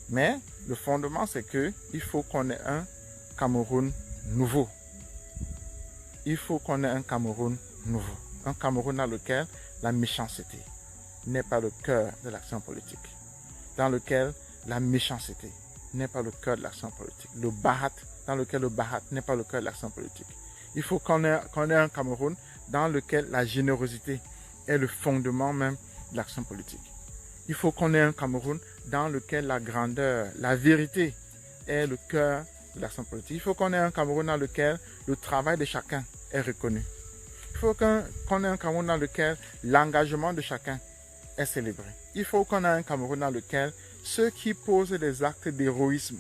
Mais le fondement, c'est que il faut qu'on ait un Cameroun nouveau. Il faut qu'on ait un Cameroun nouveau. Un Cameroun dans lequel la méchanceté n'est pas le cœur de l'action politique. Dans lequel la méchanceté n'est pas le cœur de l'action politique. Le bahat, dans lequel le bahat n'est pas le cœur de l'action politique. Il faut qu'on ait un Cameroun dans lequel la générosité est le fondement même de l'action politique. Il faut qu'on ait un Cameroun dans lequel la grandeur, la vérité est le cœur de l'action politique. Il faut qu'on ait un Cameroun dans lequel le travail de chacun est reconnu. Il faut qu'on ait un Cameroun dans lequel l'engagement de chacun est célébré. Il faut qu'on ait un Cameroun dans lequel ceux qui posent des actes d'héroïsme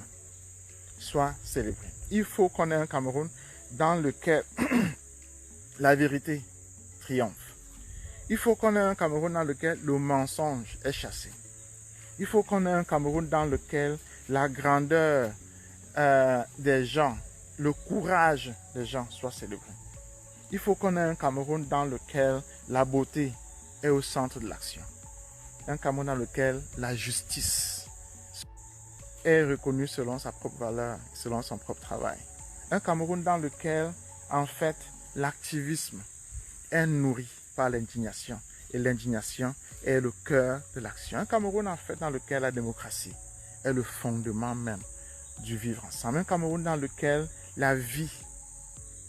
soient célébrés. Il faut qu'on ait un Cameroun dans lequel la vérité triomphe. Il faut qu'on ait un Cameroun dans lequel le mensonge est chassé. Il faut qu'on ait un Cameroun dans lequel la grandeur des gens, le courage des gens soit célébré. Il faut qu'on ait un Cameroun dans lequel la beauté est au centre de l'action. Un Cameroun dans lequel la justice est reconnue selon sa propre valeur, selon son propre travail. Un Cameroun dans lequel, en fait, l'activisme est nourri par l'indignation. Et l'indignation est le cœur de l'action. Un Cameroun, en fait, dans lequel la démocratie est le fondement même du vivre ensemble. Un Cameroun dans lequel la vie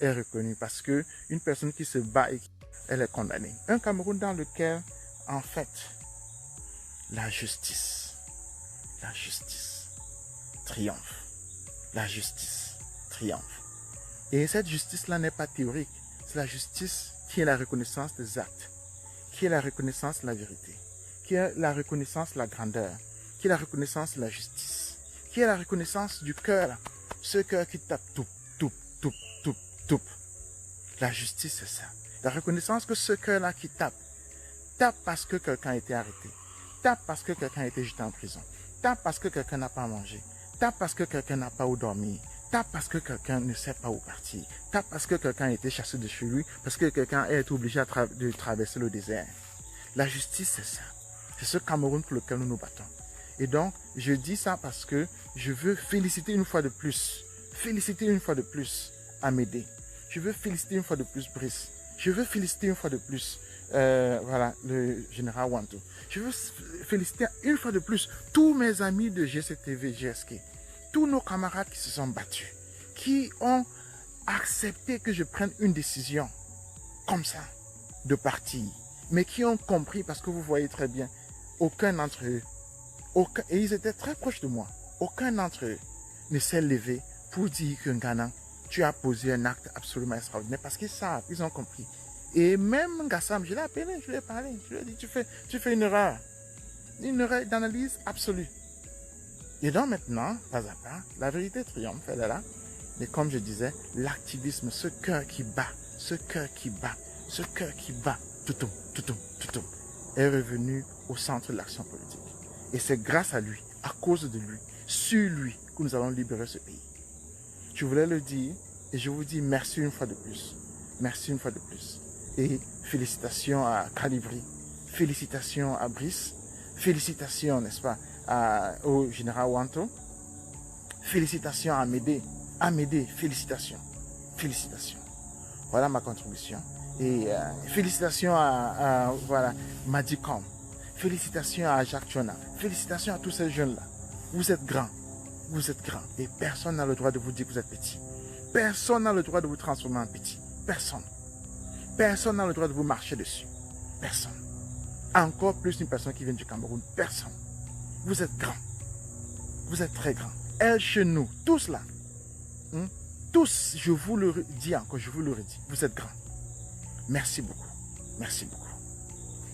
est reconnue parce que une personne qui se bat, elle est condamnée. Un Cameroun dans lequel, en fait, la justice triomphe. La justice triomphe. Et cette justice-là n'est pas théorique. C'est la justice qui est la reconnaissance des actes, qui est la reconnaissance de la vérité, qui est la reconnaissance de la grandeur, qui est la reconnaissance de la justice, qui est la reconnaissance du cœur, ce cœur qui tape tout, tout, tout, tout, tout. La justice, c'est ça. La reconnaissance que ce cœur-là qui tape parce que quelqu'un a été arrêté, tape parce que quelqu'un a été jeté en prison, tape parce que quelqu'un n'a pas mangé, tape parce que quelqu'un n'a pas où dormir, tape parce que quelqu'un ne sait pas où partir, tape parce que quelqu'un a été chassé de chez lui, parce que quelqu'un a été obligé de traverser le désert. La justice, c'est ça. C'est ce Cameroun pour lequel nous nous battons. Et donc, je dis ça parce que je veux féliciter une fois de plus, Amédée. Je veux féliciter une fois de plus Brice. Je veux féliciter une fois de plus le général Wanto. Je veux féliciter une fois de plus tous mes amis de GCTV, GSK, tous nos camarades qui se sont battus, qui ont accepté que je prenne une décision comme ça, de partir, mais qui ont compris, parce que vous voyez très bien, aucun d'entre eux, et ils étaient très proches de moi, aucun d'entre eux ne s'est levé pour dire que Ghana tu as posé un acte absolument extraordinaire parce qu'ils savent, ils ont compris. Et même Gassam, je l'ai appelé, je lui ai parlé, je lui ai dit, tu fais une erreur d'analyse absolue. Et donc maintenant, pas à pas, la vérité triomphe, elle est là. Mais comme je disais, l'activisme, ce cœur qui bat, ce cœur qui bat, ce cœur qui bat, toutoum, est revenu au centre de l'action politique. Et c'est grâce à lui, à cause de lui, sur lui, que nous allons libérer ce pays. Je voulais le dire et je vous dis merci une fois de plus. Merci une fois de plus. Et félicitations à Calibri, félicitations à Brice, félicitations, n'est-ce pas, au général Wanto, félicitations à Amédée. Amédée, félicitations. Félicitations. Voilà ma contribution. Et félicitations à voilà, Madicom. Félicitations à Jacques Chona. Félicitations à tous ces jeunes-là. Vous êtes grands. Vous êtes grands. Et personne n'a le droit de vous dire que vous êtes petit. Personne n'a le droit de vous transformer en petit. Personne. Personne n'a le droit de vous marcher dessus. Personne. Encore plus une personne qui vient du Cameroun. Personne. Vous êtes grands. Vous êtes très grands. Elle chez nous, tous là. Tous, je vous le dis encore, je vous le redis. Vous êtes grands. Merci beaucoup. Merci beaucoup.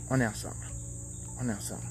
On est ensemble. On est ensemble.